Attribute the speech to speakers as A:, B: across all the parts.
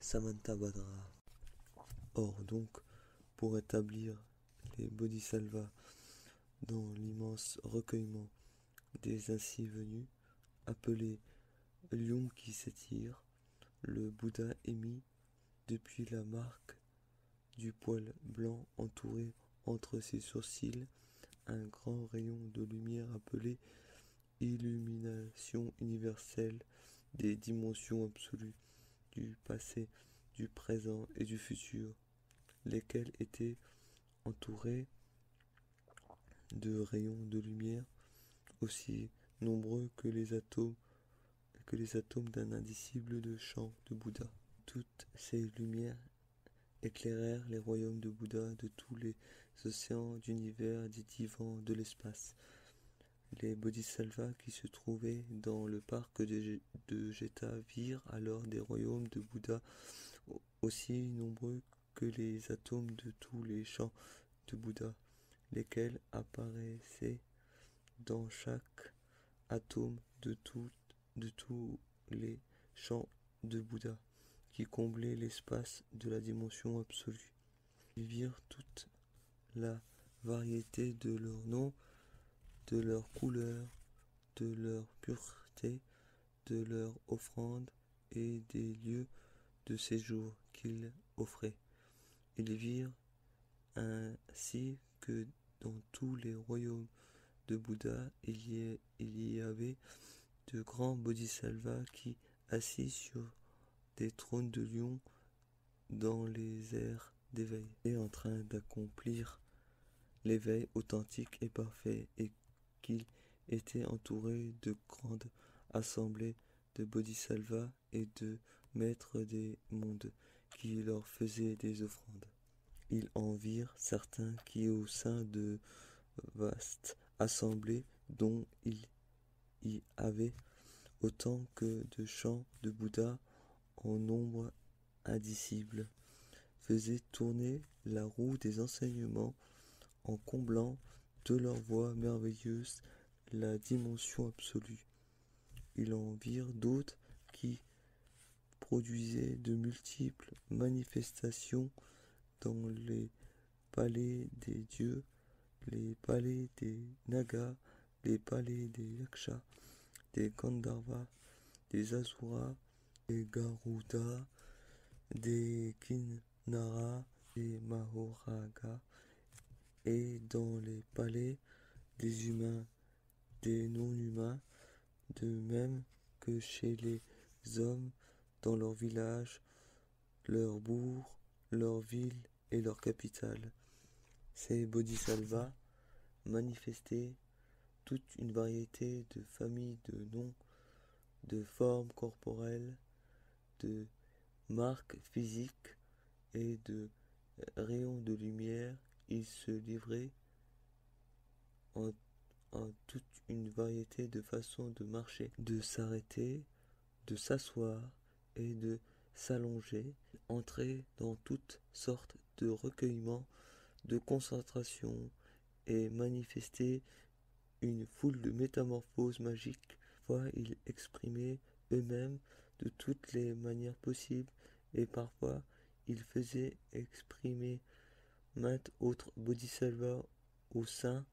A: Samantabhadra. Or donc, pour établir les bodhisattvas dans l'immense recueillement des ainsi venus, appelés lions qui s'étirent, le Bouddha émit, depuis la marque du poil blanc entouré entre ses sourcils, un grand rayon de lumière appelé illumination universelle des dimensions absolues du passé, du présent et du futur, lesquels étaient entourés de rayons de lumière aussi nombreux que les atomes d'un indicible de chant de Bouddha. Toutes ces lumières éclairèrent les royaumes de Bouddha de tous les océans d'univers, des divans, de l'espace. Les bodhisattvas qui se trouvaient dans le parc de Jeta virent alors des royaumes de Bouddha aussi nombreux que les atomes de tous les champs de Bouddha, lesquels apparaissaient dans chaque atome de tous les champs de Bouddha, qui comblaient l'espace de la dimension absolue. Ils virent toute la variété de leurs noms, de leurs couleurs, de leur pureté, de leurs offrandes et des lieux de séjour qu'ils offraient. Ils virent ainsi que dans tous les royaumes de Bouddha, il y avait de grands bodhisattvas qui, assis sur des trônes de lions dans les airs d'éveil, étaient en train d'accomplir l'éveil authentique et parfait, et qu'ils étaient entourés de grandes assemblées de bodhisattvas et de maîtres des mondes qui leur faisaient des offrandes. Ils en virent certains qui, au sein de vastes assemblées dont il y avait autant que de champs de Bouddha en nombre indicible, faisaient tourner la roue des enseignements en comblant de leur voix merveilleuse la dimension absolue. Ils en virent d'autres qui produisaient de multiples manifestations dans les palais des dieux, les palais des Nagas, les palais des Yakshas, des Gandharvas, des Asuras, des Garudas, des Kinnaras, des Mahoragas, et dans les palais des humains, des non-humains, de même que chez les hommes dans leurs villages, leurs bourgs, leurs villes et leurs capitales. Ces bodhisattvas manifestaient toute une variété de familles de noms, de formes corporelles, de marques physiques et de rayons de lumière. Ils se livraient en toute une variété de façons de marcher, de s'arrêter, de s'asseoir et de s'allonger, entrer dans toutes sortes de recueillements, de concentration et manifester une foule de métamorphoses magiques. Parfois ils exprimaient eux-mêmes de toutes les manières possibles, et parfois ils faisaient exprimer maintes autres bodhisattvas au sein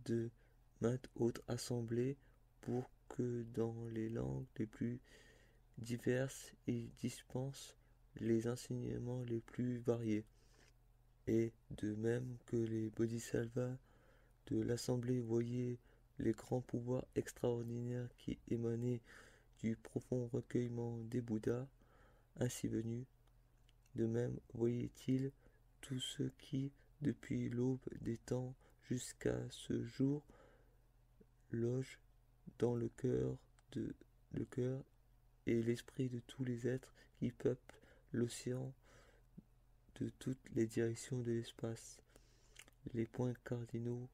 A: de maintes autres assemblées, pour que dans les langues les plus diverses ils dispensent les enseignements les plus variés. Et de même que les bodhisattvas de l'assemblée voyaient les grands pouvoirs extraordinaires qui émanaient du profond recueillement des Bouddhas ainsi venus, de même voyaient-ils tous ceux qui, depuis l'aube des temps jusqu'à ce jour, logent dans le cœur et l'esprit de tous les êtres qui peuplent l'océan de toutes les directions de l'espace, les points cardinaux,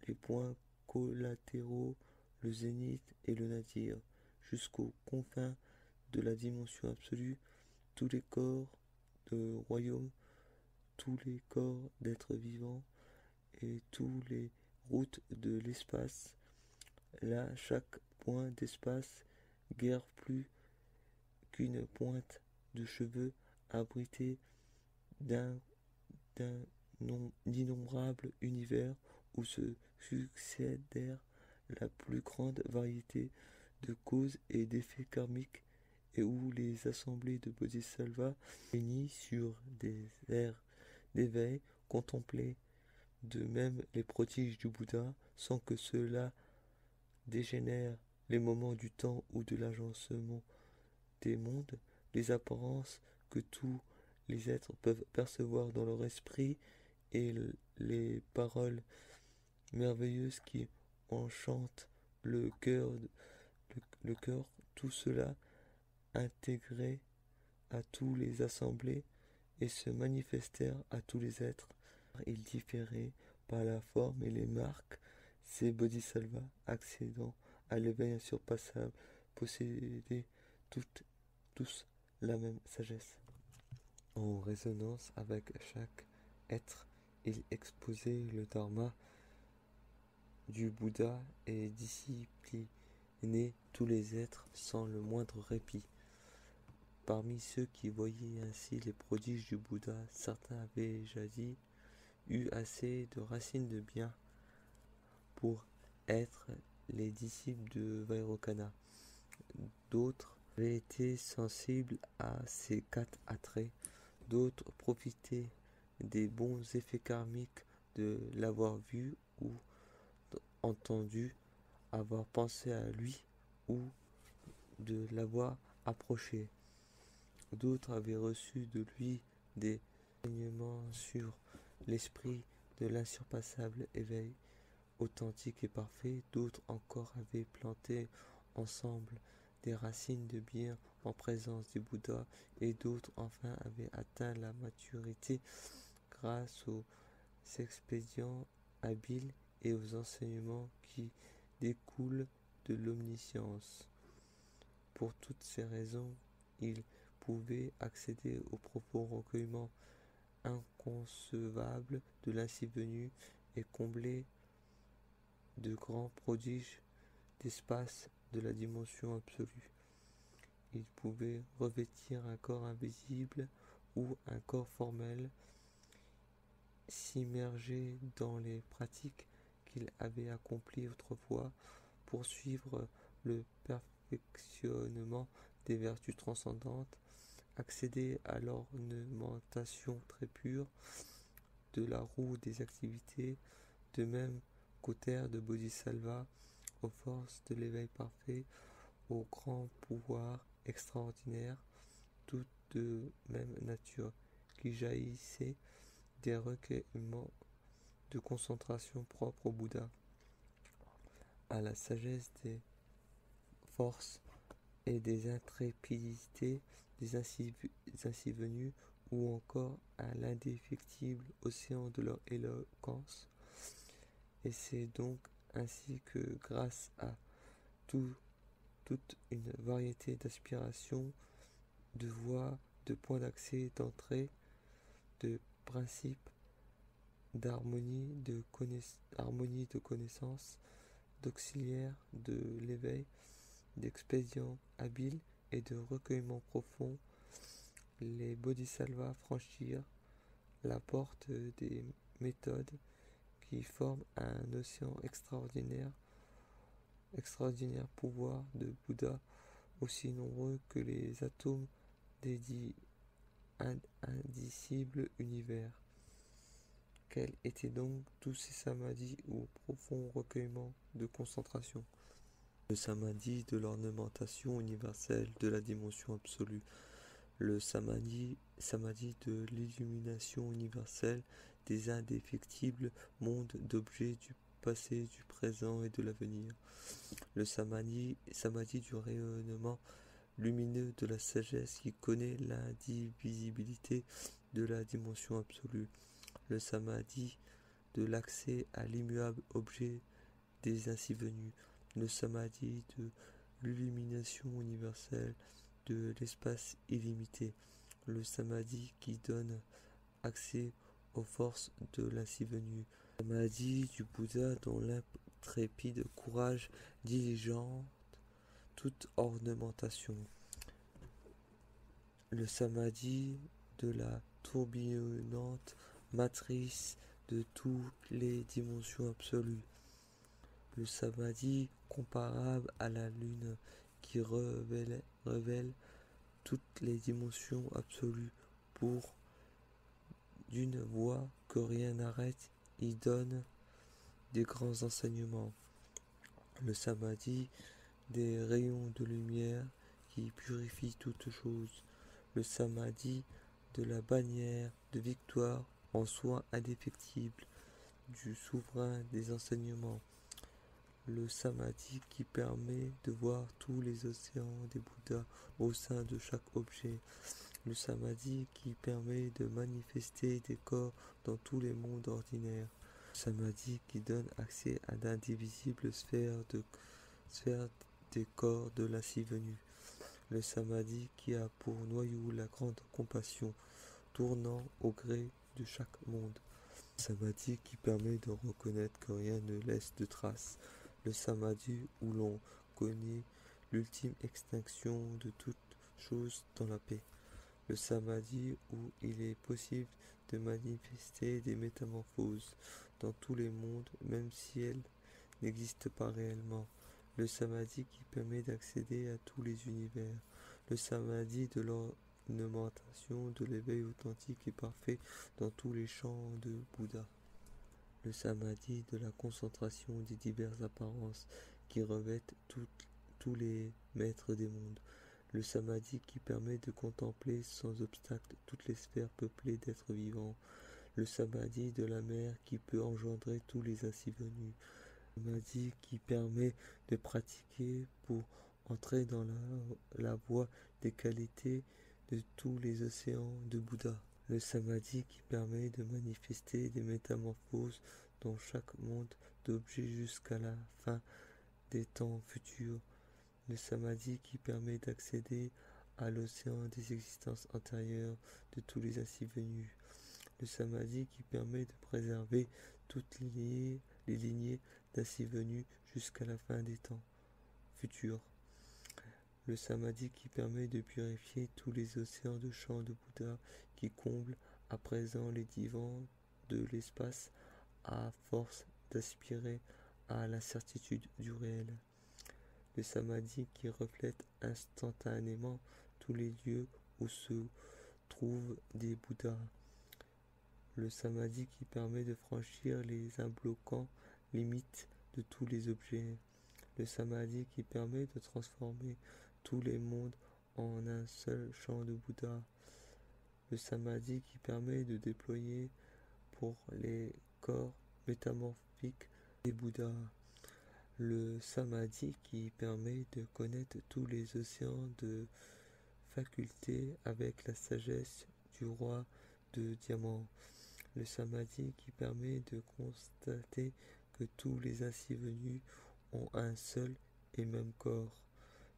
A: les points collatéraux, le zénith et le nadir, jusqu'aux confins de la dimension absolue, tous les corps de royaumes, tous les corps d'êtres vivants et tous les routes de l'espace. Là, chaque point d'espace, guère plus qu'une pointe de cheveux abrités d'un d'innombrables univers où se succédèrent la plus grande variété de causes et d'effets karmiques et où les assemblées de Bodhisattvas réunis sur des airs d'éveil contemplaient de même les prodiges du Bouddha sans que cela dégénère les moments du temps ou de l'agencement des mondes, les apparences que tous les êtres peuvent percevoir dans leur esprit et les paroles merveilleuses qui enchantent le cœur, tout cela intégré à tous les assemblés et se manifestèrent à tous les êtres. Ils différaient par la forme et les marques, ces bodhisattvas accédant à l'éveil insurpassable, possédaient tous la même sagesse. En résonance avec chaque être, il exposait le dharma du Bouddha et disciplinait tous les êtres sans le moindre répit. Parmi ceux qui voyaient ainsi les prodiges du Bouddha, certains avaient jadis eu assez de racines de bien pour être les disciples de Vairocana. D'autres avaient été sensibles à ces 4 attraits, d'autres profitaient des bons effets karmiques de l'avoir vu ou entendu, avoir pensé à lui ou de l'avoir approché. D'autres avaient reçu de lui des enseignements sur l'esprit de l'insurpassable éveil authentique et parfait. D'autres encore avaient planté ensemble des racines de bien en présence du Bouddha, et d'autres enfin avaient atteint la maturité grâce aux expédients habiles et aux enseignements qui découlent de l'omniscience. Pour toutes ces raisons, ils pouvaient accéder au profond recueillement inconcevable de l'ainsi venu et combler de grands prodiges d'espace de la dimension absolue. Ils pouvaient revêtir un corps invisible ou un corps formel, s'immerger dans les pratiques qu'ils avaient accomplies autrefois, poursuivre le perfectionnement des vertus transcendantes, accéder à l'ornementation très pure de la roue des activités, de même qu'aux terres de Bodhisattva, aux forces de l'éveil parfait, aux grands pouvoirs extraordinaires, toutes de même nature, qui jaillissaient des recueillements de concentration propres au Bouddha, à la sagesse des forces et des intrépidités des ainsi venus, ou encore à l'indéfectible océan de leur éloquence. Et c'est donc ainsi que, grâce à toute une variété d'aspirations, de voies, de points d'accès, d'entrée, de principes, d'harmonie, de connaissance, d'auxiliaires de l'éveil, d'expédients habiles et de recueillement profond, les bodhisattvas franchirent la porte des méthodes qui forment un océan extraordinaire pouvoir de Bouddha, aussi nombreux que les atomes des dits indicibles univers. Quels étaient donc tous ces samadhis ou profonds recueillements de concentration? Le samadhi de l'ornementation universelle de la dimension absolue, le samadhi de l'illumination universelle des indéfectibles mondes d'objets du passé, du présent et de l'avenir, le samadhi du rayonnement lumineux de la sagesse qui connaît l'indivisibilité de la dimension absolue, le samadhi de l'accès à l'immuable objet des ainsi venus, le samadhi de l'illumination universelle de l'espace illimité, le samadhi qui donne accès aux forces de l'ainsi venu, le samadhi du Bouddha dont l'intrépide courage diligente toute ornementation. le samadhi de la tourbillonnante matrice de toutes les dimensions absolues, le samadhi comparable à la lune qui révèle toutes les dimensions absolues pour d'une voix que rien n'arrête, y donne des grands enseignements. Le samadhi des rayons de lumière qui purifient toutes choses, le samadhi de la bannière de victoire en soi indéfectible, du souverain des enseignements, le samadhi qui permet de voir tous les océans des Bouddhas au sein de chaque objet, le samadhi qui permet de manifester des corps dans tous les mondes ordinaires, le samadhi qui donne accès à d'indivisibles sphères des corps de l'ainsi venu, le samadhi qui a pour noyau la grande compassion, tournant au gré de chaque monde, le samadhi qui permet de reconnaître que rien ne laisse de traces, le samadhi où l'on connaît l'ultime extinction de toute chose dans la paix, le samadhi où il est possible de manifester des métamorphoses dans tous les mondes, même si elles n'existent pas réellement, le samadhi qui permet d'accéder à tous les univers, le samadhi de l'ornementation de l'éveil authentique et parfait dans tous les champs de Bouddha, le samadhi de la concentration des diverses apparences qui revêtent tous les maîtres des mondes, le samadhi qui permet de contempler sans obstacle toutes les sphères peuplées d'êtres vivants, le samadhi de la mer qui peut engendrer tous les ainsi venus, le samadhi qui permet de pratiquer pour entrer dans la voie des qualités de tous les océans de Bouddha, le samadhi qui permet de manifester des métamorphoses dans chaque monde d'objets jusqu'à la fin des temps futurs, le samadhi qui permet d'accéder à l'océan des existences antérieures de tous les ainsi venus, le samadhi qui permet de préserver toutes les lignées d'ainsi venus jusqu'à la fin des temps futurs, le samadhi qui permet de purifier tous les océans de chants de Bouddha qui comblent à présent les divans de l'espace à force d'aspirer à la certitude du réel, le samadhi qui reflète instantanément tous les lieux où se trouvent des Bouddhas, le samadhi qui permet de franchir les imbloquants limites de tous les objets, le samadhi qui permet de transformer tous les mondes en un seul champ de Bouddha, le samadhi qui permet de déployer pour les corps métamorphiques des Bouddhas, le samadhi qui permet de connaître tous les océans de facultés avec la sagesse du roi de diamant, le samadhi qui permet de constater que tous les ainsi venus ont un seul et même corps,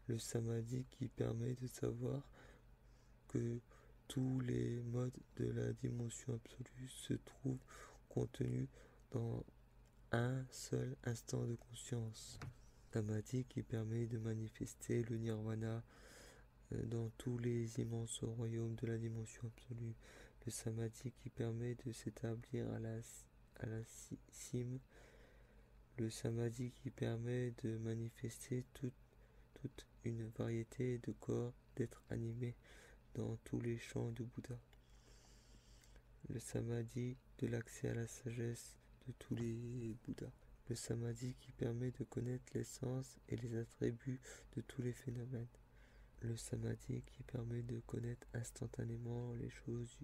A: le samadhi qui permet de savoir que tous les modes de la dimension absolue se trouvent contenus dans un seul instant de conscience, samadhi qui permet de manifester le nirvana dans tous les immenses royaumes de la dimension absolue, le samadhi qui permet de s'établir à la cime, le samadhi qui permet de manifester toute une variété de corps d'êtres animés dans tous les champs de Bouddha, le samadhi de l'accès à la sagesse de tous les Bouddhas, le samadhi qui permet de connaître l'essence et les attributs de tous les phénomènes, le samadhi qui permet de connaître instantanément les choses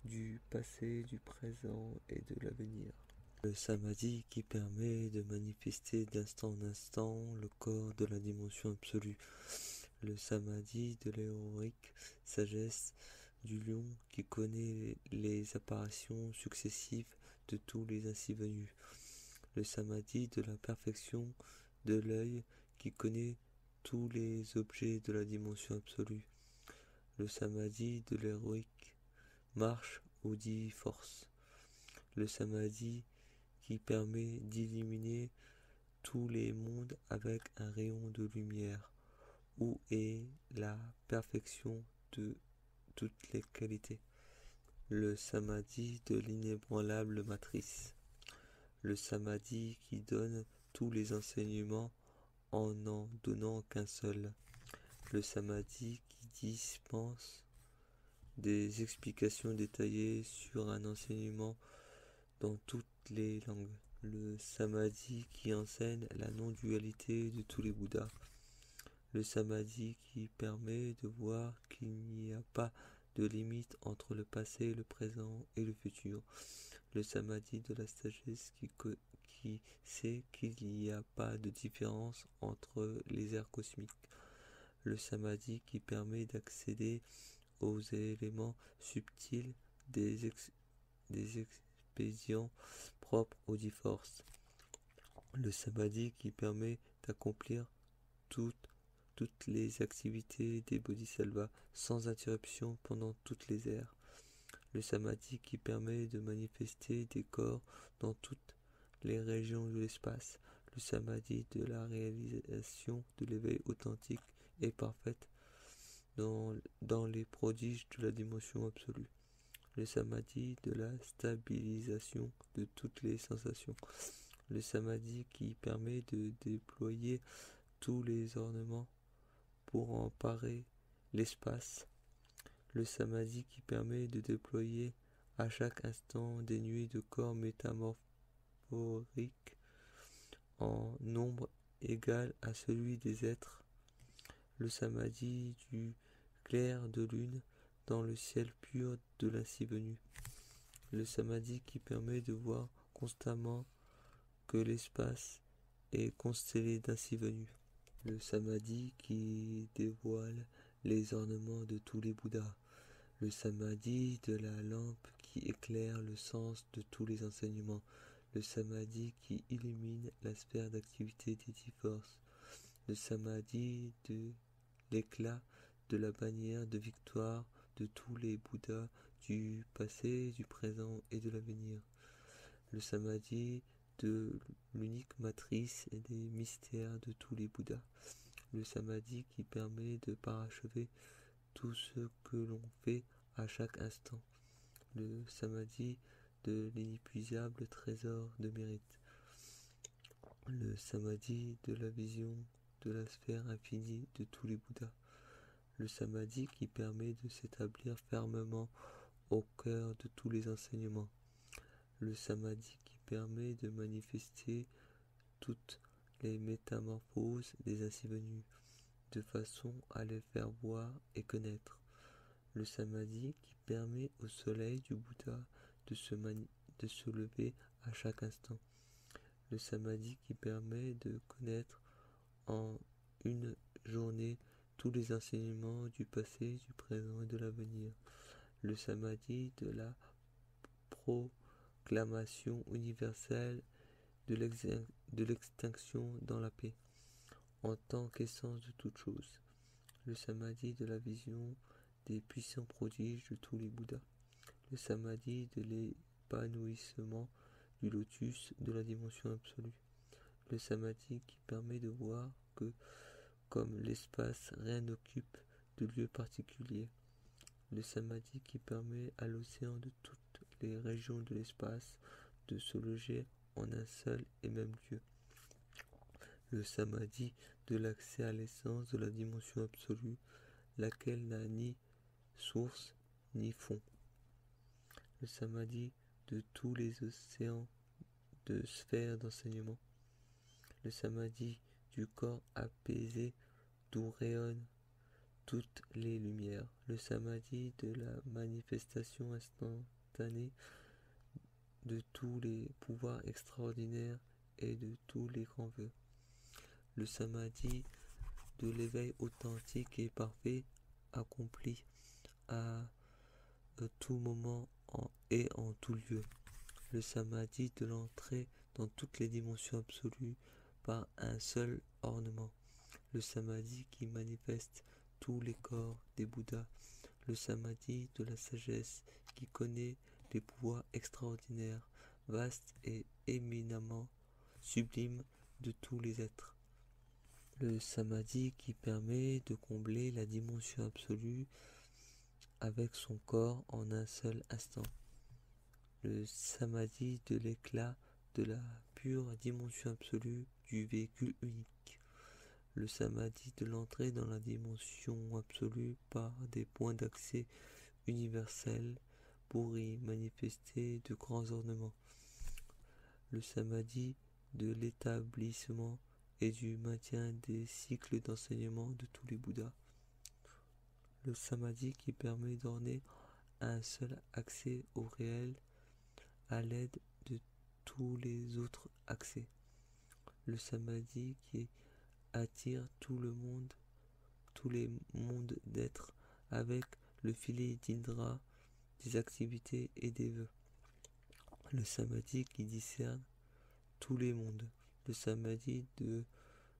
A: du passé, du présent et de l'avenir, le samadhi qui permet de manifester d'instant en instant le corps de la dimension absolue, le samadhi de l'héroïque sagesse du lion qui connaît les apparitions successives de tous les ainsi venus, le samadhi de la perfection de l'œil qui connaît tous les objets de la dimension absolue, le samadhi de l'héroïque marche aux 10 forces, le samadhi qui permet d'illuminer tous les mondes avec un rayon de lumière, où est la perfection de toutes les qualités. Le samadhi de l'inébranlable matrice. Le samadhi qui donne tous les enseignements en n'en donnant qu'un seul. Le samadhi qui dispense des explications détaillées sur un enseignement dans toutes les langues. Le samadhi qui enseigne la non-dualité de tous les Bouddhas. Le samadhi qui permet de voir qu'il n'y a pas de limite entre le passé, le présent et le futur. Le samadhi de la sagesse qui sait qu'il n'y a pas de différence entre les airs cosmiques. Le samadhi qui permet d'accéder aux éléments subtils des expédients propres aux 10 forces. Le samadhi qui permet d'accomplir toutes les activités des bodhisattvas sans interruption pendant toutes les ères. Le samadhi qui permet de manifester des corps dans toutes les régions de l'espace. Le samadhi de la réalisation de l'éveil authentique et parfaite dans les prodiges de la dimension absolue. Le samadhi de la stabilisation de toutes les sensations. Le samadhi qui permet de déployer tous les ornements pour emparer l'espace. Le samadhi qui permet de déployer à chaque instant des nuées de corps métamorphoriques en nombre égal à celui des êtres. Le samadhi du clair de lune dans le ciel pur de l'ainsi venu. Le samadhi qui permet de voir constamment que l'espace est constellé d'ainsi venu. Le samadhi qui dévoile les ornements de tous les Bouddhas. Le samadhi de la lampe qui éclaire le sens de tous les enseignements. Le samadhi qui illumine la sphère d'activité des 10 forces. Le samadhi de l'éclat de la bannière de victoire de tous les Bouddhas du passé, du présent et de l'avenir. Le samadhi de l'unique matrice et des mystères de tous les Bouddhas. Le samadhi qui permet de parachever tout ce que l'on fait à chaque instant. Le samadhi de l'inépuisable trésor de mérite. Le samadhi de la vision de la sphère infinie de tous les Bouddhas. Le samadhi qui permet de s'établir fermement au cœur de tous les enseignements. Le samadhi qui permet de manifester toutes les métamorphoses des ainsi venus, de façon à les faire voir et connaître. Le samadhi qui permet au soleil du Bouddha de se lever à chaque instant. Le samadhi qui permet de connaître en une journée tous les enseignements du passé, du présent et de l'avenir. Le samadhi de la proclamation universelle de l'extinction dans la paix, en tant qu'essence de toute chose. Le samadhi de la vision des puissants prodiges de tous les Bouddhas. Le samadhi de l'épanouissement du lotus de la dimension absolue. Le samadhi qui permet de voir que, comme l'espace, rien n'occupe de lieu particulier. Le samadhi qui permet à l'océan de toutes les régions de l'espace de se loger en un seul et même lieu. Le samadhi de l'accès à l'essence de la dimension absolue, laquelle n'a ni source ni fond. Le samadhi de tous les océans de sphères d'enseignement. Le samadhi du corps apaisé d'où rayonnent toutes les lumières. Le samadhi de la manifestation instantanée de tous les pouvoirs extraordinaires et de tous les grands vœux. Le samadhi de l'éveil authentique et parfait accompli à tout moment et en tout lieu. Le samadhi de l'entrée dans toutes les dimensions absolues par un seul ornement. Le samadhi qui manifeste tous les corps des Bouddhas. Le samadhi de la sagesse qui connaît les pouvoirs extraordinaires, vastes et éminemment sublimes de tous les êtres. Le samadhi qui permet de combler la dimension absolue avec son corps en un seul instant. Le samadhi de l'éclat de la pure dimension absolue du véhicule unique. Le samadhi de l'entrée dans la dimension absolue par des points d'accès universels pour y manifester de grands ornements. Le samadhi de l'établissement et du maintien des cycles d'enseignement de tous les Bouddhas. Le samadhi qui permet d'orner un seul accès au réel à l'aide de tous les autres accès. Le samadhi qui attire tous les mondes d'êtres avec le filet d'Indra, des activités et des vœux. Le samadhi qui discerne tous les mondes. Le samadhi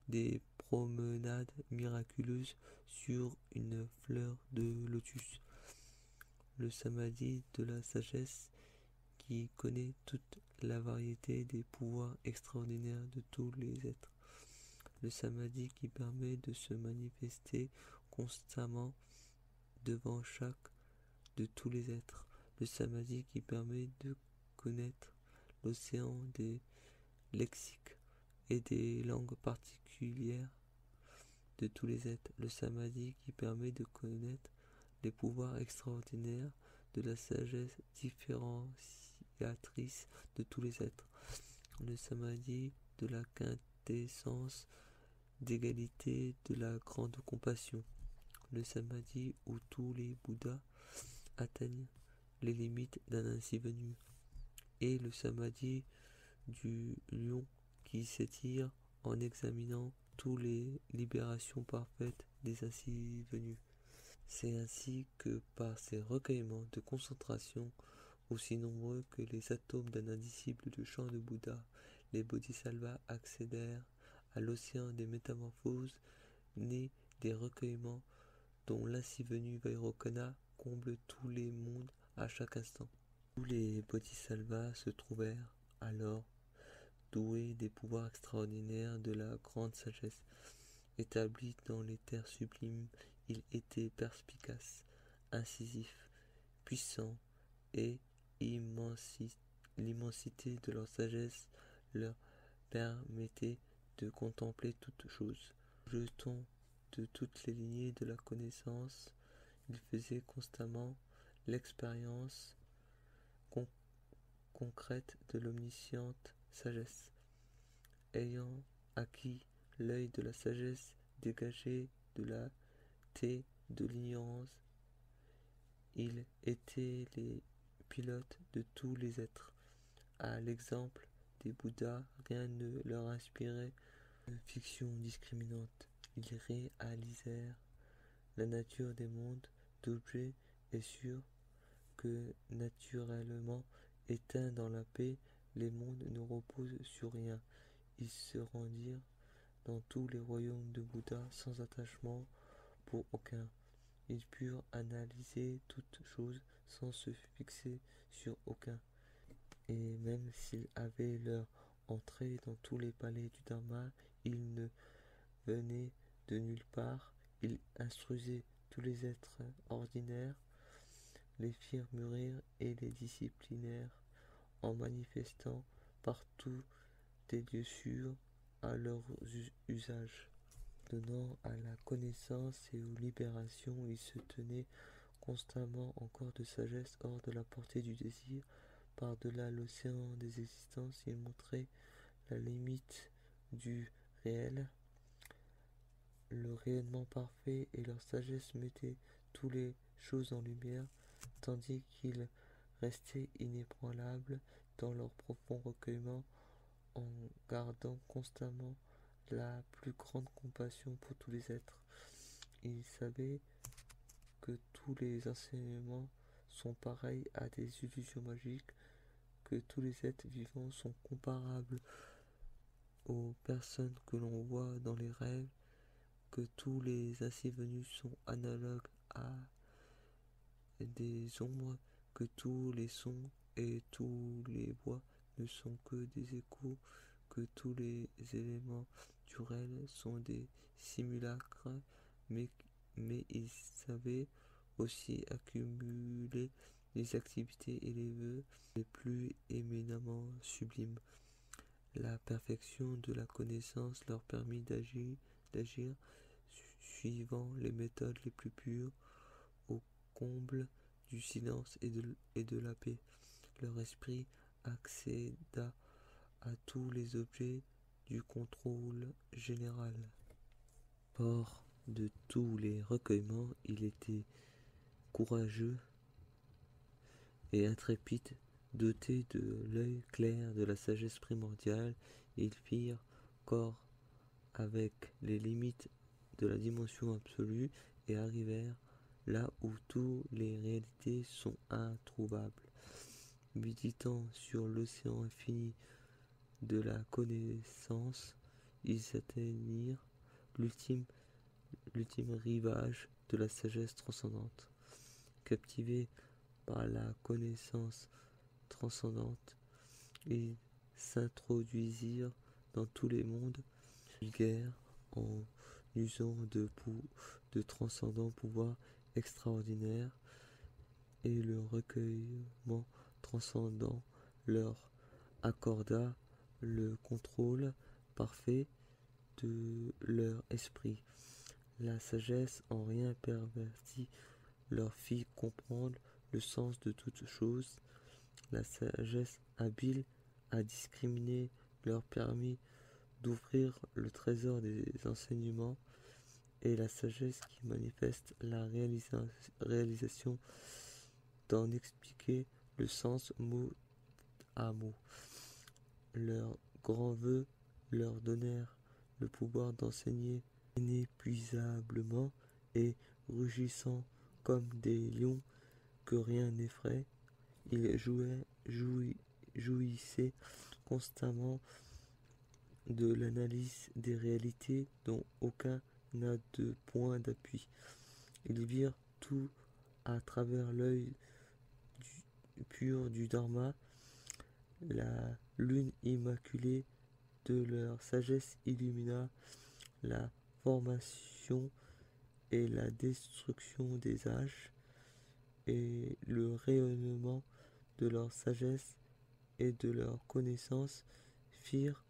A: des promenades miraculeuses sur une fleur de lotus. Le samadhi de la sagesse qui connaît toute la variété des pouvoirs extraordinaires de tous les êtres. Le samadhi qui permet de se manifester constamment devant chaque de tous les êtres. Le samadhi qui permet de connaître l'océan des lexiques et des langues particulières de tous les êtres. Le samadhi qui permet de connaître les pouvoirs extraordinaires de la sagesse différenciatrice de tous les êtres. Le samadhi de la quintessence d'égalité de la grande compassion. Le samadhi où tous les Bouddhas atteignent les limites d'un ainsi venu. Et le samadhi du lion qui s'étire en examinant toutes les libérations parfaites des ainsi venus. C'est ainsi que par ces recueillements de concentration, aussi nombreux que les atomes d'un indicible de champ de Bouddha, les bodhisattvas accédèrent à l'océan des métamorphoses nés des recueillements dont l'ainsi venu Vairocana comble tous les mondes à chaque instant. Tous les bodhisattvas se trouvèrent alors doués des pouvoirs extraordinaires de la grande sagesse. Établis dans les terres sublimes, ils étaient perspicaces, incisifs, puissants, et l'immensité de leur sagesse leur permettait de contempler toutes choses. Jetant de toutes les lignées de la connaissance, ils faisaient constamment l'expérience concrète de l'omnisciente sagesse. Ayant acquis l'œil de la sagesse dégagé de la thé de l'ignorance, ils étaient les pilotes de tous les êtres. À l'exemple des Bouddhas, rien ne leur inspirait une fiction discriminante. Ils réalisèrent la nature des mondes d'objets et sûrs que naturellement éteints dans la paix, les mondes ne reposent sur rien. Ils se rendirent dans tous les royaumes de Bouddha sans attachement pour aucun. Ils purent analyser toutes choses sans se fixer sur aucun. Et même s'ils avaient leur entrée dans tous les palais du Dharma, ils ne venaient de nulle part. Ils instruisaient tous les êtres ordinaires, les firent mûrir et les disciplinèrent en manifestant partout des lieux sûrs à leurs usages. Donnant à la connaissance et aux libérations, ils se tenaient constamment en corps de sagesse hors de la portée du désir. Par-delà l'océan des existences, ils montraient la limite du réel, le rayonnement parfait, et leur sagesse mettait toutes les choses en lumière, tandis qu'ils restaient inébranlables dans leur profond recueillement, en gardant constamment la plus grande compassion pour tous les êtres. Ils savaient que tous les enseignements sont pareils à des illusions magiques, que tous les êtres vivants sont comparables aux personnes que l'on voit dans les rêves, que tous les ainsi venus sont analogues à des ombres, que tous les sons et tous les voix ne sont que des échos, que tous les éléments du réel sont des simulacres, mais ils savaient aussi accumuler les activités et les vœux les plus éminemment sublimes. La perfection de la connaissance leur permit d'agir suivant les méthodes les plus pures, au comble du silence et de la paix. Leur esprit accéda à tous les objets du contrôle général. Fort de tous les recueillements, il était courageux et intrépide, doté de l'œil clair de la sagesse primordiale. Ils firent corps avec les limites de la dimension absolue et arrivèrent là où toutes les réalités sont introuvables. Méditant sur l'océan infini de la connaissance, ils atteignirent l'ultime rivage de la sagesse transcendante. Captivés par la connaissance transcendante, ils s'introduisirent dans tous les mondes, vulgaires, en usant de transcendants pouvoirs extraordinaires, et le recueillement transcendant leur accorda le contrôle parfait de leur esprit. La sagesse en rien pervertie leur fit comprendre le sens de toutes choses. La sagesse habile à discriminer leur permit d'ouvrir le trésor des enseignements, et la sagesse qui manifeste la réalisation d'en expliquer le sens mot à mot. Leurs grands vœux leur donnèrent le pouvoir d'enseigner inépuisablement, et rugissant comme des lions que rien n'effraie, ils jouissaient constamment de l'analyse des réalités dont aucun n'a de point d'appui. Ils virent tout à travers l'œil pur du Dharma. La lune immaculée de leur sagesse illumina la formation et la destruction des âges, et le rayonnement de leur sagesse et de leur connaissance firent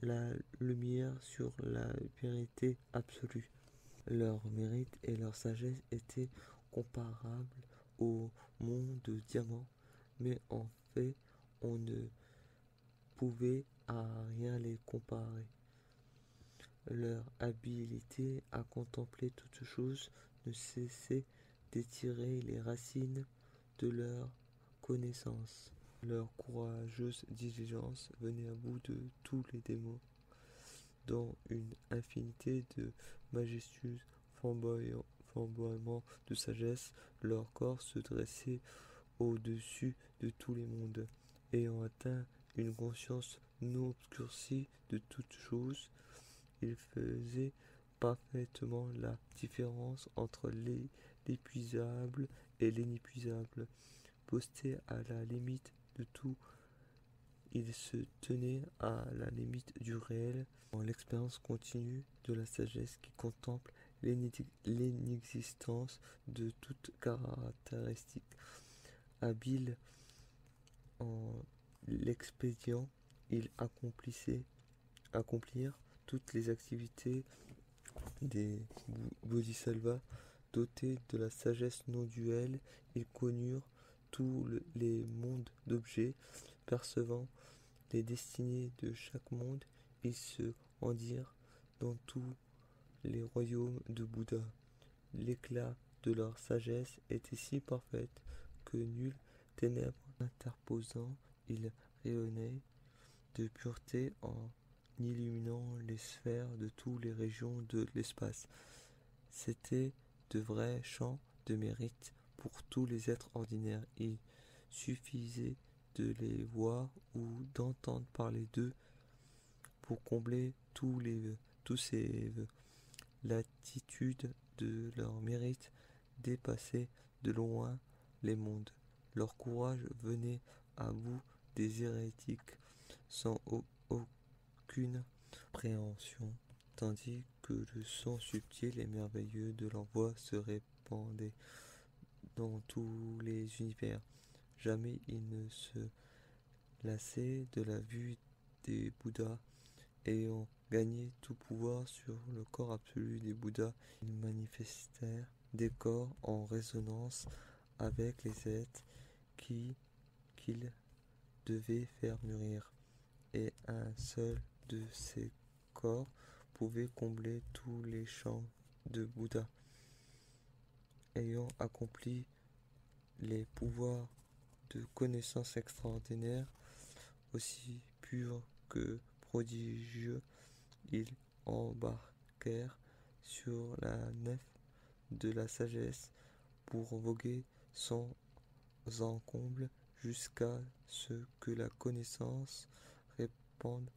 A: la lumière sur la vérité absolue. Leur mérite et leur sagesse étaient comparables au monde de diamants, mais en fait on ne pouvait à rien les comparer. Leur habileté à contempler toutes choses ne cessait d'étirer les racines de leur connaissance. Leur courageuse diligence venait à bout de tous les démons. Dans une infinité de majestueux flamboiements de sagesse, leur corps se dressait au-dessus de tous les mondes. Ayant atteint une conscience non obscurcie de toutes choses, ils faisaient parfaitement la différence entre l'épuisable et l'inépuisable. Postés à la limite de tout, ils se tenaient à la limite du réel, dans l'expérience continue de la sagesse qui contemple l'inexistence de toute caractéristique. Habiles en l'expédient, ils accomplirent toutes les activités des bodhisattvas. Dotés de la sagesse non duelle, ils connurent tous les mondes d'objets. Percevant les destinées de chaque monde, ils se rendirent dans tous les royaumes de Bouddha. L'éclat de leur sagesse était si parfaite que nulle ténèbre interposant, ils rayonnaient de pureté en illuminant les sphères de toutes les régions de l'espace. C'étaient de vrais champs de mérite pour tous les êtres ordinaires. Il suffisait de les voir ou d'entendre parler d'eux pour combler tous ces vœux. L'attitude de leur mérite dépassait de loin les mondes. Leur courage venait à bout des hérétiques sans aucune appréhension tandis que le son subtil et merveilleux de leur voix se répandait dans tous les univers. Jamais ils ne se lassaient de la vue des Bouddhas. Ayant gagné tout pouvoir sur le corps absolu des Bouddhas, ils manifestèrent des corps en résonance avec les êtres qu'ils devaient faire mûrir. Et un seul de ces corps pouvait combler tous les champs de Bouddha. Ayant accompli les pouvoirs de connaissance extraordinaires, aussi purs que prodigieux, ils embarquèrent sur la nef de la sagesse pour voguer sans encombre jusqu'à ce que la connaissance répande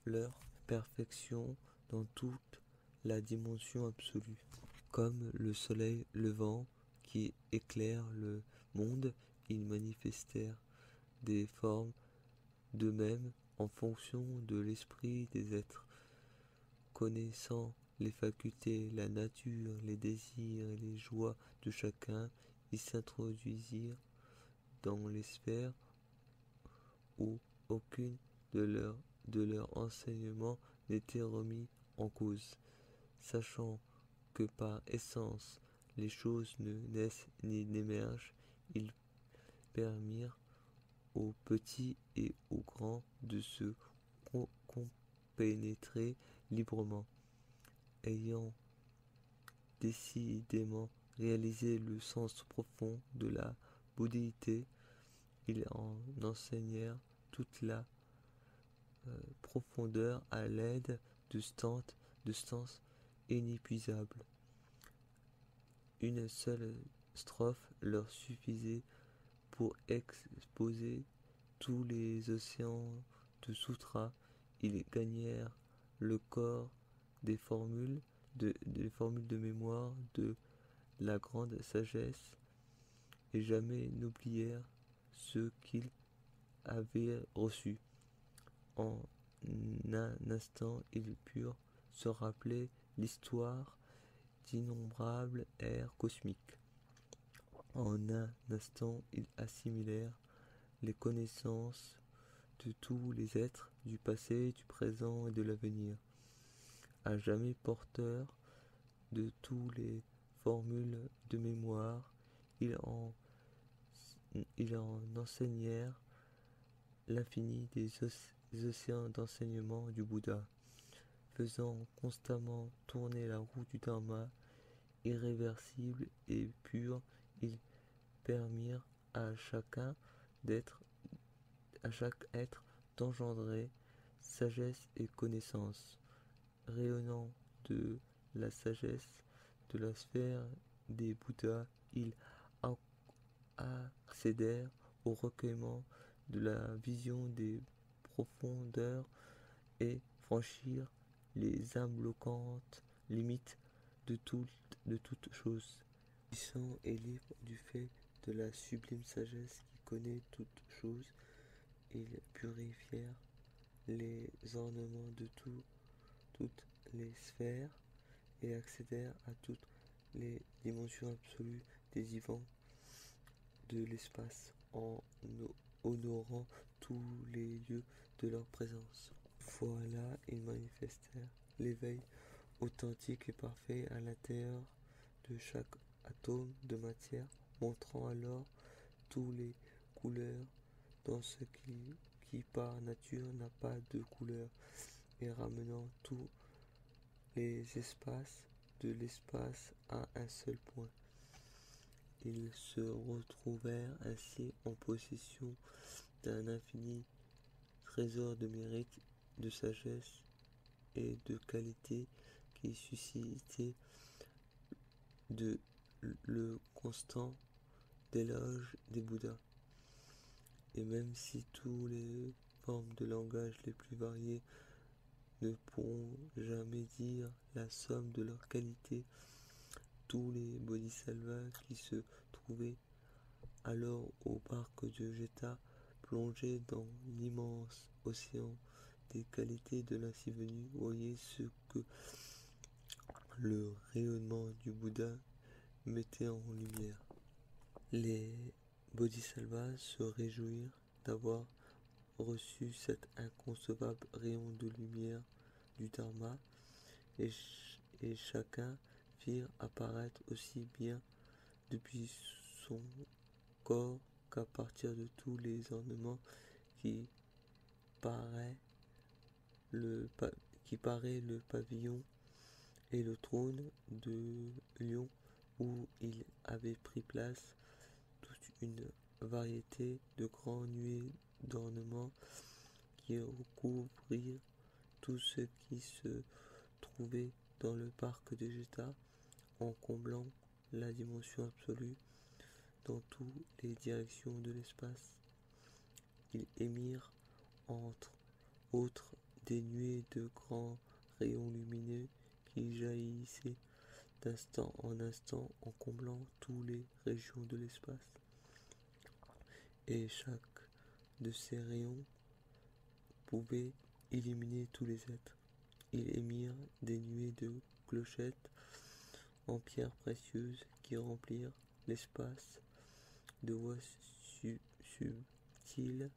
A: leur perfection dans toute la dimension absolue. Comme le soleil levant qui éclaire le monde, ils manifestèrent des formes d'eux-mêmes en fonction de l'esprit des êtres, connaissant les facultés, la nature, les désirs et les joies de chacun. Ils s'introduisirent dans les sphères où aucune de leurs enseignements n'était remis en cause, sachant que par essence les choses ne naissent ni n'émergent. Ils permirent aux petits et aux grands de se compénétrer librement. Ayant décidément réalisé le sens profond de la bouddhité, ils en enseignèrent toute la profondeur à l'aide de stances inépuisables. Une seule strophe leur suffisait pour exposer tous les océans de sutras. Ils gagnèrent le corps des formules de mémoire de la grande sagesse et jamais n'oublièrent ce qu'ils avaient reçu. En un instant, ils purent se rappeler l'histoire d'innombrables ères cosmiques. En un instant, ils assimilèrent les connaissances de tous les êtres du passé, du présent et de l'avenir. À jamais porteurs de toutes les formules de mémoire, ils en enseignèrent l'infini des océans d'enseignement du Bouddha, faisant constamment tourner la roue du Dharma, irréversible et pure. Ils permirent à chaque être d'engendrer sagesse et connaissance. Rayonnant de la sagesse de la sphère des Bouddhas, ils accédèrent au recueillement de la vision des profondeurs et franchirent les imbloquantes limites de toute chose. Puissant et libre du fait de la sublime sagesse qui connaît toute chose, ils purifièrent les ornements de toutes les sphères et accédèrent à toutes les dimensions absolues des vivants de l'espace en honorant tous les lieux de leur présence. Voilà, ils manifestèrent l'éveil authentique et parfait à l'intérieur de chaque atome de matière, montrant alors toutes les couleurs dans ce qui par nature n'a pas de couleur, et ramenant tous les espaces de l'espace à un seul point. Ils se retrouvèrent ainsi en possession d'un infini trésor de mérite, de sagesse et de qualité qui suscitait le constant éloge des Bouddhas. Et même si tous les formes de langage les plus variées ne pourront jamais dire la somme de leur qualité, tous les bodhisattvas qui se trouvaient alors au parc de Jeta, plongés dans l'immense océan des qualités de l'ainsi venu, voyaient ce que le rayonnement du Bouddha mettait en lumière. Les bodhisattvas se réjouirent d'avoir reçu cet inconcevable rayon de lumière du Dharma et chacun firent apparaître aussi bien depuis son corps qu'à partir de tous les ornements qui paraît le pavillon et le trône de lion où il avait pris place, toute une variété de grandes nuées d'ornements qui recouvrirent tout ce qui se trouvait dans le parc de Jeta, en comblant la dimension absolue dans toutes les directions de l'espace. Ils émirent entre autres des nuées de grands rayons lumineux qui jaillissaient d'instant en instant en comblant toutes les régions de l'espace. Et chaque de ces rayons pouvait illuminer tous les êtres. Ils émirent des nuées de clochettes en pierres précieuses qui remplirent l'espace de voix subtiles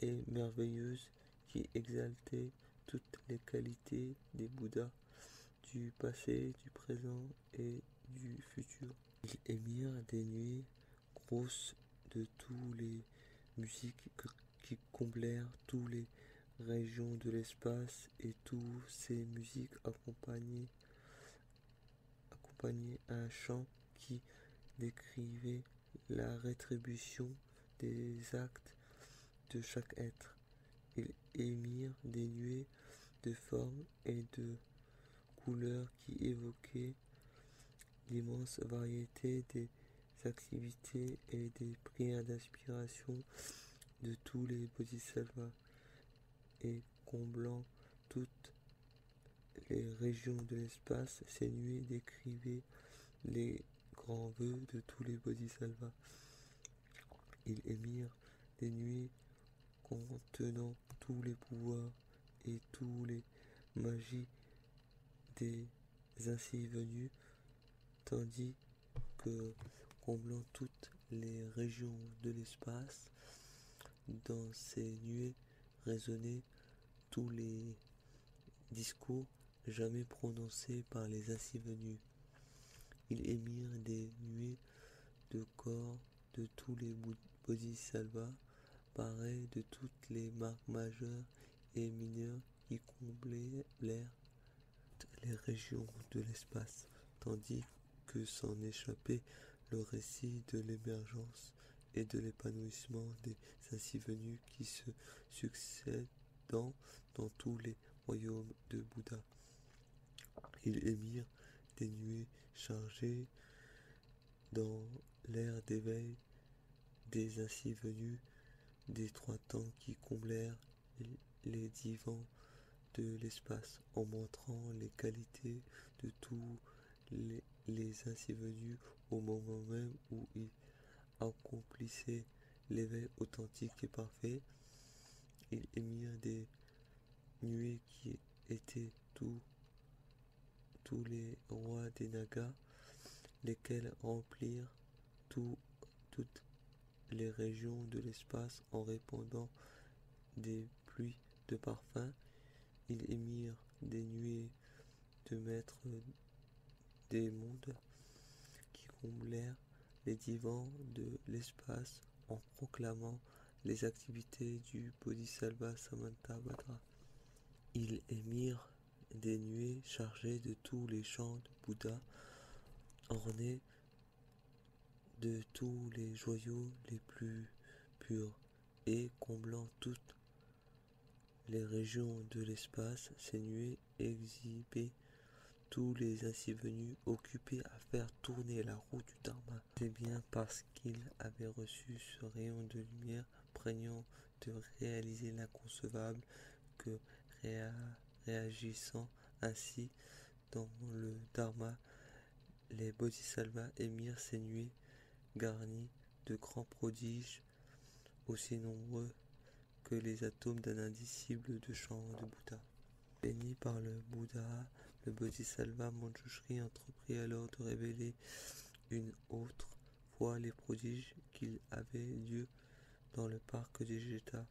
A: et merveilleuses qui exaltaient toutes les qualités des Bouddhas, du passé, du présent et du futur. Ils émirent des nuées grosses de toutes les musiques qui comblèrent toutes les régions de l'espace, et toutes ces musiques accompagnaient un chant qui décrivait la rétribution des actes de chaque être. Ils émirent des nuées de formes et de couleurs qui évoquaient l'immense variété des activités et des prières d'inspiration de tous les bodhisattvas, et comblant toutes les régions de l'espace, ces nuées décrivaient les grands vœux de tous les bodhisattvas. Ils émirent des nuées contenant tous les pouvoirs et tous les magies des ainsi venus, tandis que, comblant toutes les régions de l'espace, dans ces nuées résonnaient tous les discours jamais prononcés par les ainsi venus. Ils émirent des nuées de corps de tous les bodhisattvas, pareils de toutes les marques majeures et mineures qui comblaient l'air, les régions de l'espace, tandis que s'en échappait le récit de l'émergence et de l'épanouissement des ainsi venus qui se succèdent dans tous les royaumes de Bouddha. Ils émirent des nuées chargées dans l'air d'éveil des ainsi venus des trois temps qui comblèrent les divans de l'espace, en montrant les qualités de tous les ainsi venus au moment même où ils accomplissaient l'éveil authentique et parfait. Ils émirent des nuées qui étaient tous les rois des Nagas, lesquels remplirent toutes les régions de l'espace en répandant des pluies de parfums. Ils émirent des nuées de maîtres des mondes qui comblèrent les divans de l'espace en proclamant les activités du Bodhisattva Samantabhadra. Ils émirent des nuées chargées de tous les chants de Bouddha, ornées de tous les joyaux les plus purs, et comblant toutes les régions de l'espace. Ces nuées exhibaient tous les ainsi venus occupés à faire tourner la roue du Dharma. C'est bien parce qu'ils avaient reçu ce rayon de lumière prégnant de réaliser l'inconcevable que, réagissant ainsi dans le Dharma, les bodhisattvas émirent ces nuées garnies de grands prodiges aussi nombreux que les atomes d'un indicible de chant de Bouddha. Béni par le Bouddha, Le Bodhisattva Manjushri entreprit alors de révéler une autre fois les prodiges qu'il avait lieu dans le parc de Jeta,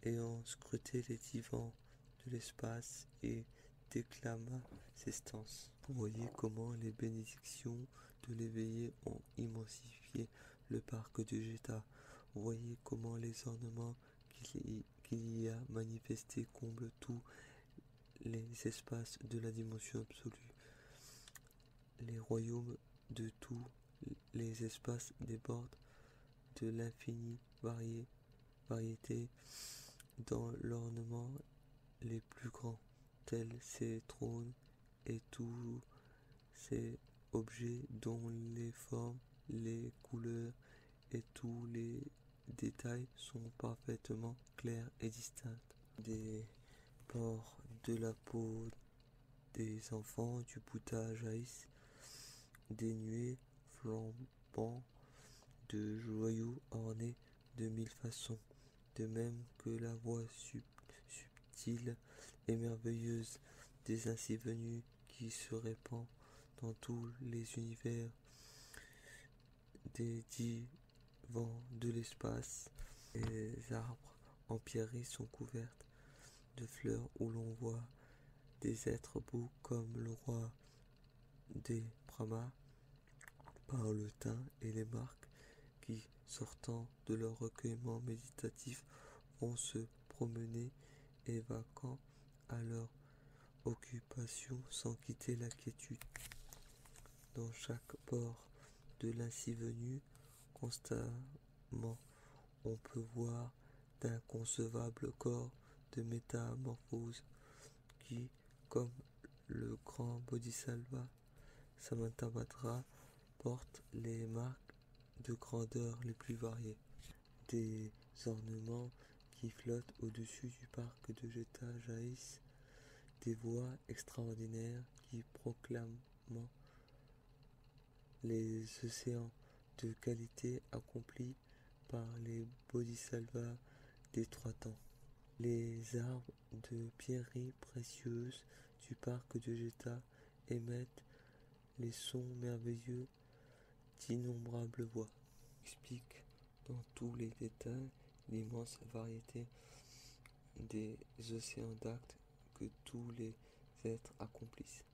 A: ayant scruté les divans de l'espace et déclama ces stances. Voyez comment les bénédictions de l'éveillé ont immensifié le parc de Jeta. Voyez comment les ornements qu'il y a manifestés comblent tous les espaces de la dimension absolue. Les royaumes de tous les espaces débordent de l'infinie variété dans l'ornement les plus grands, tels ces trônes et tous ces objets dont les formes, les couleurs et tous les détails sont parfaitement clairs et distincts. Des pores de la peau des enfants du Bouddha jaillissent des nuées flambant de joyaux ornés de mille façons, de même que la voix subtile et merveilleuse des ainsi venus qui se répand dans tous les univers des divans de l'espace. Les arbres empierrés sont couverts de fleurs où l'on voit des êtres beaux comme le roi des Brahmas par le teint et les marques qui, sortant de leur recueillement méditatif, vont se promener et vaquant à leur occupation sans quitter la quiétude. Dans chaque pore de l'ainsi venu, constamment, on peut voir d'inconcevables corps de métamorphose qui, comme le grand Bodhisattva Samantabhadra, portent les marques de grandeur les plus variées. Des ornements qui flottent au-dessus du parc de Jeta jaillissent, des voix extraordinaires qui proclament les océans de qualité accomplis par les bodhisattvas des trois temps. Les arbres de pierreries précieuses du parc de Jeta émettent les sons merveilleux d'innombrables voix. Explique dans tous les détails l'immense variété des océans d'actes que tous les êtres accomplissent.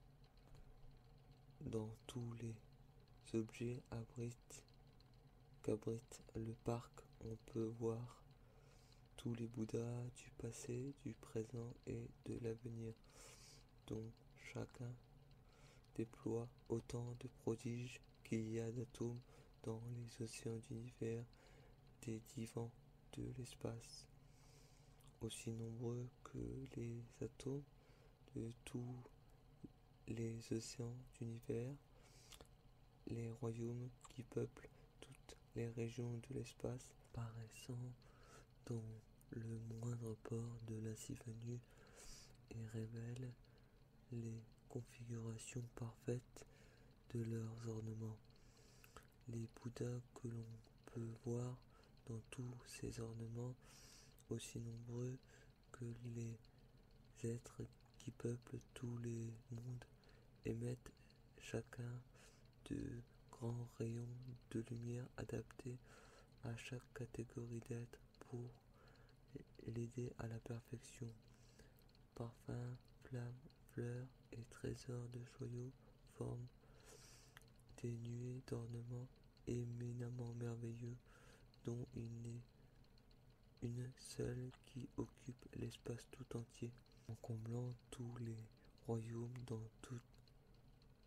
A: Dans tous les objets qu'abrite le parc, on peut voir tous les Bouddhas du passé, du présent et de l'avenir, dont chacun déploie autant de prodiges qu'il y a d'atomes dans les océans d'univers des divans de l'espace, aussi nombreux que les atomes de tous les océans d'univers. Les royaumes qui peuplent toutes les régions de l'espace, paraissant dans le moindre port de l'ainsi venu, et révèlent les configurations parfaites de leurs ornements. Les Bouddhas que l'on peut voir dans tous ces ornements, aussi nombreux que les êtres qui peuplent tous les mondes, émettent chacun de grands rayons de lumière adaptés à chaque catégorie d'être pour l'aider à la perfection. Parfums, flammes, fleurs et trésors de joyaux forment des nuées d'ornements éminemment merveilleux, dont il n'est une seule qui occupe l'espace tout entier, en comblant tous les royaumes dans toutes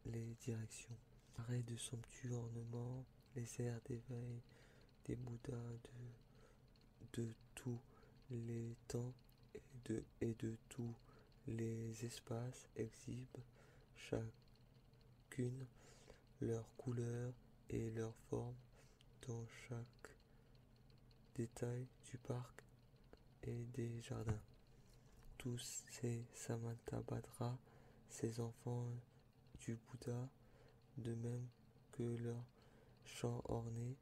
A: les directions. Arrêt de somptueux ornements, les airs d'éveil des Bouddhas de tous les temps et de tous les espaces exhibent chacune leur couleur et leur forme dans chaque détail du parc et des jardins. Tous ces Samantabhadra, ces enfants du Bouddha, de même que leurs champs ornés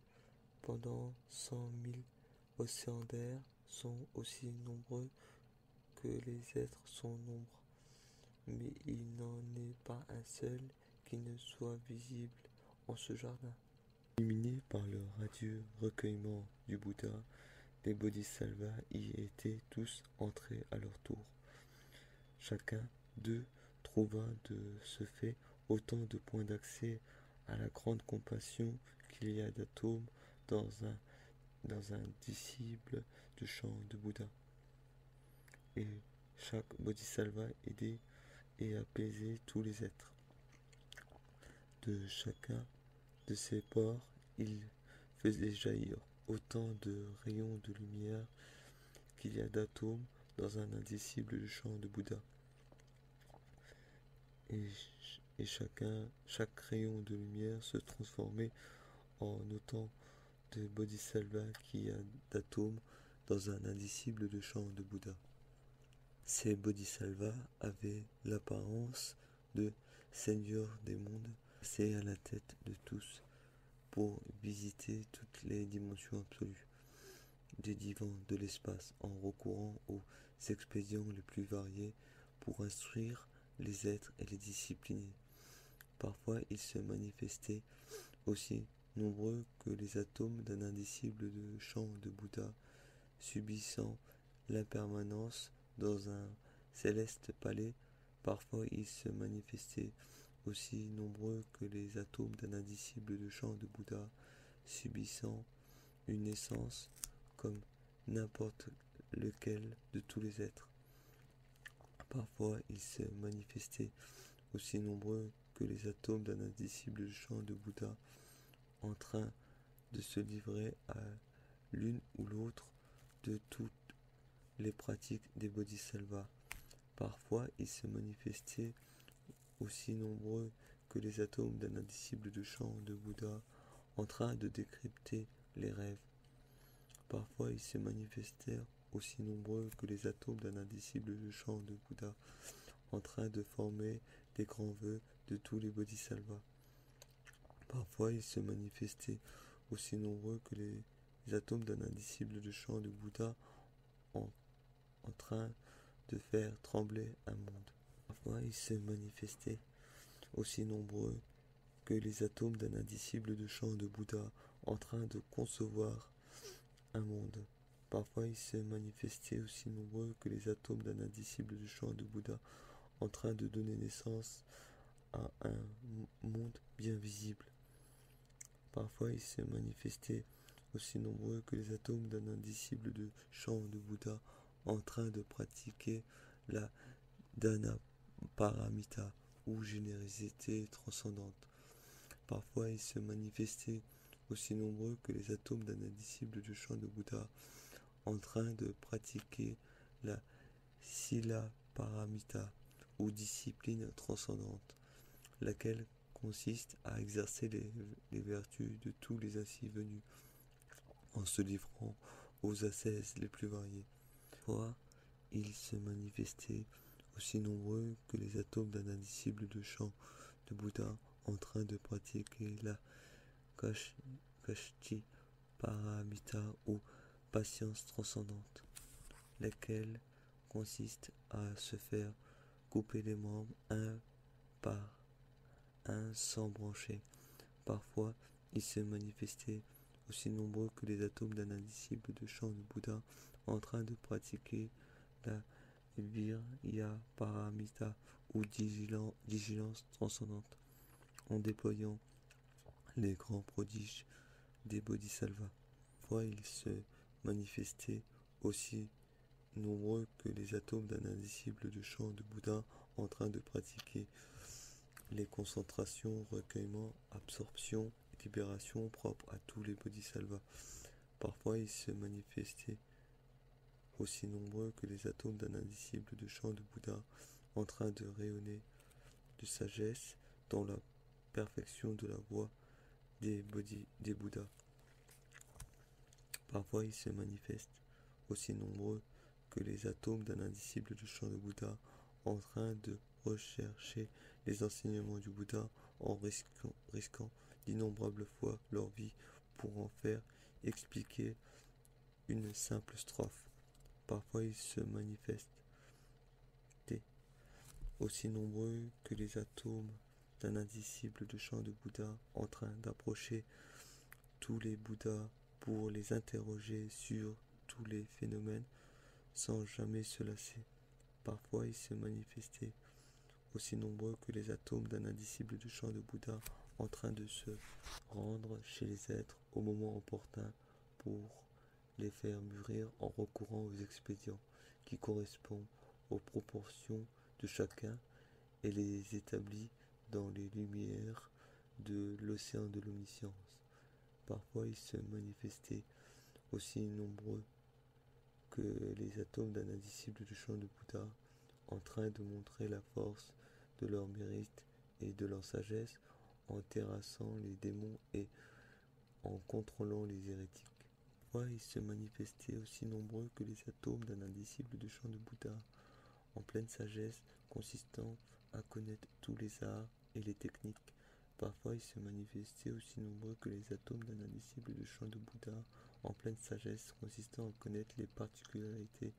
A: pendant 100 000 océans d'air, sont aussi nombreux que les êtres sont nombreux. mais il n'en est pas un seul qui ne soit visible en ce jardin. Illuminés par le radieux recueillement du Bouddha, les bodhisattvas y étaient tous entrés à leur tour. Chacun d'eux trouva de ce fait autant de points d'accès à la grande compassion qu'il y a d'atomes dans un disciple du chant de Bouddha. Et chaque bodhisattva aidait et apaisait tous les êtres. De chacun de ces pores, il faisait jaillir autant de rayons de lumière qu'il y a d'atomes dans un indicible du chant de Bouddha. Et chaque rayon de lumière se transformait en autant de bodhisattvas qu'il y a d'atomes dans un indicible de chant de Bouddha. Ces bodhisattvas avaient l'apparence de seigneurs des mondes, passés à la tête de tous pour visiter toutes les dimensions absolues des divans de l'espace en recourant aux expédients les plus variés pour instruire les êtres et les discipliner. Parfois, ils se manifestaient aussi nombreux que les atomes d'un indicible de chant de Bouddha, subissant l'impermanence dans un céleste palais. Parfois, ils se manifestaient aussi nombreux que les atomes d'un indicible de chant de Bouddha, subissant une naissance comme n'importe lequel de tous les êtres. Parfois, ils se manifestaient aussi nombreux que les atomes d'un indicible de chant de Bouddha, en train de se livrer à l'une ou l'autre de toutes les pratiques des bodhisattvas. Parfois, ils se manifestaient aussi nombreux que les atomes d'un indicible de chant de Bouddha, en train de décrypter les rêves. Parfois, ils se manifestèrent aussi nombreux que les atomes d'un indicible de chant de Bouddha, en train de former les grands vœux de tous les bodhisattvas. Parfois, ils se manifestaient aussi nombreux que les atomes d'un indicible de chant de Bouddha, en train de faire trembler un monde. Parfois, ils se manifestaient aussi nombreux que les atomes d'un indicible de chant de Bouddha, en train de concevoir un monde. Parfois, ils se manifestaient aussi nombreux que les atomes d'un indicible de chant de Bouddha, en train de donner naissance à un monde bien visible. Parfois, ils se manifestaient aussi nombreux que les atomes d'un indicible de chant de Bouddha, en train de pratiquer la dana paramita, ou générosité transcendante. Parfois, ils se manifestaient aussi nombreux que les atomes d'un indicible de chant de Bouddha, en train de pratiquer la sila paramita, ou discipline transcendante, laquelle consiste à exercer les vertus de tous les ainsi venus, en se livrant aux ascèses les plus variées. Parfois, ils se manifestaient aussi nombreux que les atomes d'un indicible de chant de Bouddha, en train de pratiquer la kashti paramita, ou patience transcendante, laquelle consiste à se faire couper les membres un par un sans brancher. Parfois, ils se manifestaient aussi nombreux que les atomes d'un indicible de chant de Bouddha, en train de pratiquer la virya paramita, ou vigilance transcendante, en déployant les grands prodiges des bodhisattvas. Parfois, ils se manifestaient aussi nombreux que les atomes d'un indicible de chant de Bouddha, en train de pratiquer les concentrations, recueillement, absorption et libération propres à tous les bodhisattvas. Parfois, ils se manifestaient aussi nombreux que les atomes d'un indicible de chant de Bouddha, en train de rayonner de sagesse dans la perfection de la voie des Bouddhas. Parfois, ils se manifestent aussi nombreux que les atomes d'un indicible de chant de Bouddha, en train de rechercher les enseignements du Bouddha, en risquant d'innombrables fois leur vie pour en faire expliquer une simple strophe. Parfois, ils se manifestent aussi nombreux que les atomes d'un indicible de chant de Bouddha, en train d'approcher tous les Bouddhas pour les interroger sur tous les phénomènes sans jamais se lasser. Parfois ils se manifestaient aussi nombreux que les atomes d'un indicible de chant de Bouddha, en train de se rendre chez les êtres au moment opportun pour les faire mûrir en recourant aux expédients qui correspondent aux proportions de chacun et les établit dans les lumières de l'océan de l'omniscience. Parfois ils se manifestaient aussi nombreux que les atomes d'un indicible de chant de Bouddha, en train de montrer la force de leur mérite et de leur sagesse, en terrassant les démons et en contrôlant les hérétiques. Parfois ils se manifestaient aussi nombreux que les atomes d'un indicible de chant de Bouddha, en pleine sagesse, consistant à connaître tous les arts et les techniques. Parfois ils se manifestaient aussi nombreux que les atomes d'un indicible de chant de Bouddha, en pleine sagesse, consistant à connaître les particularités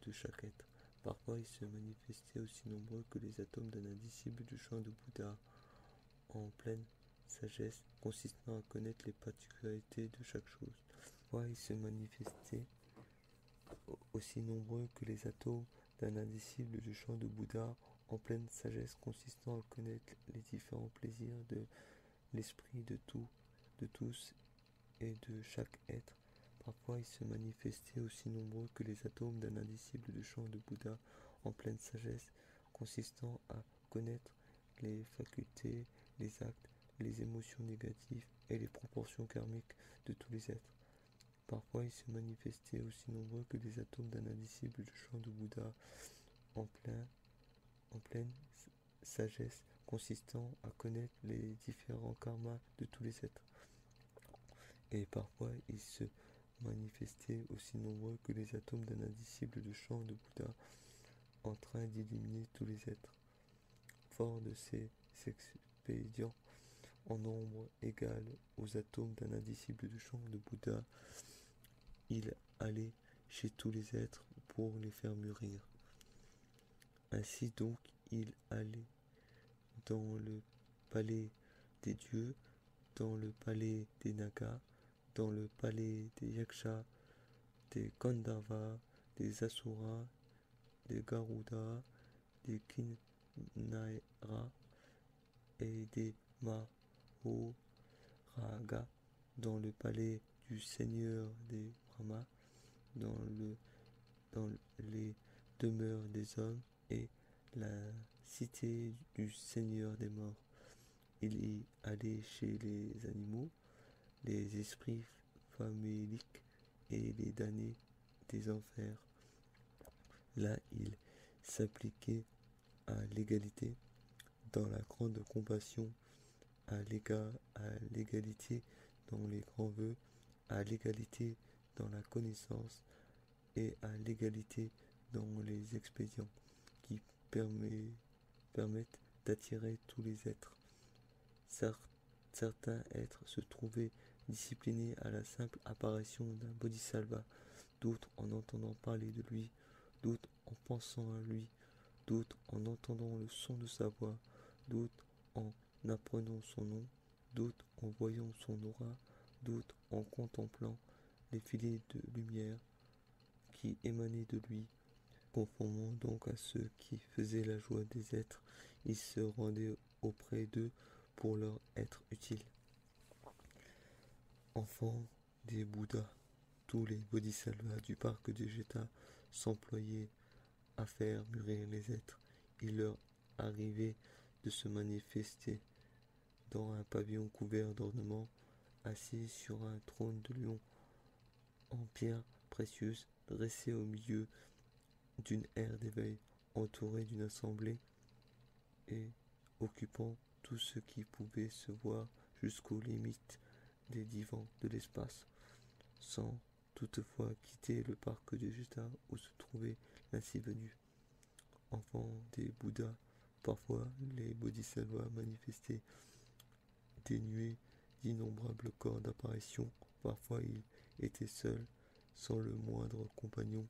A: de chaque être. Parfois ils se manifestaient aussi nombreux que les atomes d'un indicible de chant de Bouddha, en pleine sagesse, consistant à connaître les particularités de chaque chose. Parfois ils se manifestaient aussi nombreux que les atomes d'un indicible de chant de Bouddha, en pleine sagesse, consistant à connaître les différents plaisirs de l'esprit de tout, de tous et de chaque être. Parfois ils se manifestaient aussi nombreux que les atomes d'un indicible de chant de Bouddha, en pleine sagesse, consistant à connaître les facultés, les actes, les émotions négatives et les proportions karmiques de tous les êtres. Parfois ils se manifestaient aussi nombreux que les atomes d'un indicible de chant de Bouddha, en pleine sagesse, consistant à connaître les différents karmas de tous les êtres. Et parfois ils se manifestaient aussi nombreux que les atomes d'un indicible de chant de Bouddha, en train d'illuminer tous les êtres. Fort de ces expédients en nombre égal aux atomes d'un indicible de chant de Bouddha, il allait chez tous les êtres pour les faire mûrir. Ainsi donc il allait dans le palais des dieux, dans le palais des nagas, dans le palais des yakshas, des gandharvas, des asuras, des garudas, des kinnaras et des mahoragas, dans le palais du seigneur des brahmas, dans les demeures des hommes et la cité du seigneur des morts. Il y allait chez les animaux, les esprits faméliques et les damnés des enfers. Là, il s'appliquait à l'égalité, dans la grande compassion, à l'égalité dans les grands vœux, à l'égalité dans la connaissance et à l'égalité dans les expédients qui permettent d'attirer tous les êtres. Certains êtres se trouvaient disciplinés à la simple apparition d'un bodhisattva, d'autres en entendant parler de lui, d'autres en pensant à lui, d'autres en entendant le son de sa voix, d'autres en apprenant son nom, d'autres en voyant son aura, d'autres en contemplant les filets de lumière qui émanaient de lui. Conformément donc à ceux qui faisaient la joie des êtres, il se rendait auprès d'eux pour leur être utile. Enfants des Bouddhas, tous les bodhisattvas du parc de Jeta s'employaient à faire mûrir les êtres. Il leur arrivait de se manifester dans un pavillon couvert d'ornements, assis sur un trône de lion en pierre précieuse, dressé au milieu d'une aire d'éveil, entouré d'une assemblée et occupant tout ce qui pouvait se voir jusqu'aux limites des divans de l'espace, sans toutefois quitter le parc de Jeta où se trouvait l'ainsi venu. Enfants des Bouddhas, parfois les bodhisattvas manifestaient dénués d'innombrables corps d'apparition, parfois ils étaient seuls, sans le moindre compagnon,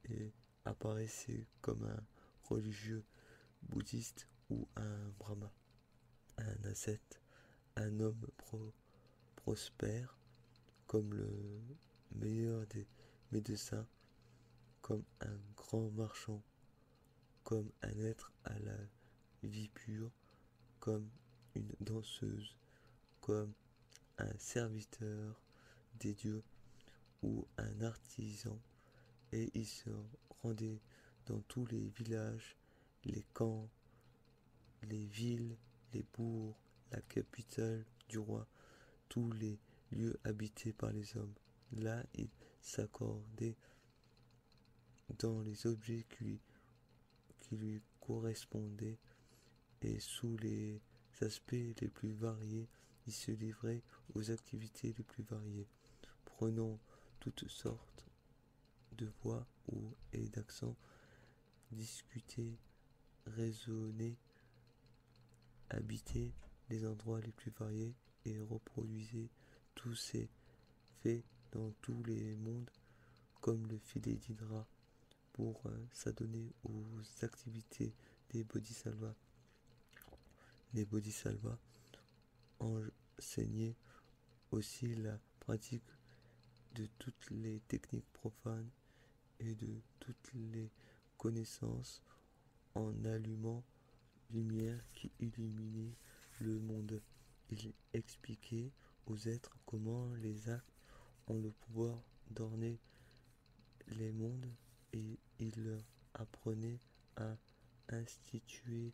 A: et apparaissaient comme un religieux bouddhiste ou un brahma, un ascète, un homme prospère comme le meilleur des médecins, comme un grand marchand, comme un être à la vie pure, comme une danseuse, comme un serviteur des dieux ou un artisan, et il se rendait dans tous les villages, les camps, les villes, les bourgs, la capitale du roi, tous les lieux habités par les hommes. Là, il s'accordait dans les objets qui lui correspondaient, et sous les aspects les plus variés, il se livrait aux activités les plus variées, prenant toutes sortes de voix et d'accents, discuter, raisonner, habiter les endroits les plus variés et reproduisait tous ces faits dans tous les mondes comme le filet d'Hydra pour s'adonner aux activités des bodhisattvas. Les bodhisattvas enseignaient aussi la pratique de toutes les techniques profanes et de toutes les connaissances en allumant lumière qui illuminait le monde. Il expliquait aux êtres comment les actes ont le pouvoir d'orner les mondes, et il leur apprenait à instituer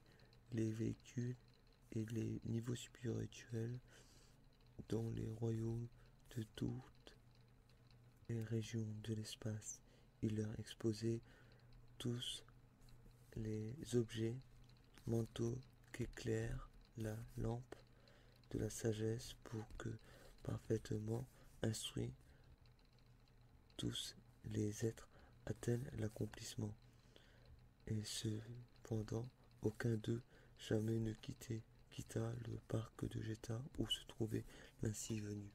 A: les véhicules et les niveaux spirituels dans les royaumes de toutes les régions de l'espace. Il leur exposait tous les objets mentaux qu'éclaire la lampe de la sagesse pour que, parfaitement instruits, tous les êtres atteignent l'accomplissement. Et cependant, aucun d'eux jamais ne quitta le parc de Jeta où se trouvait l'ainsi venu.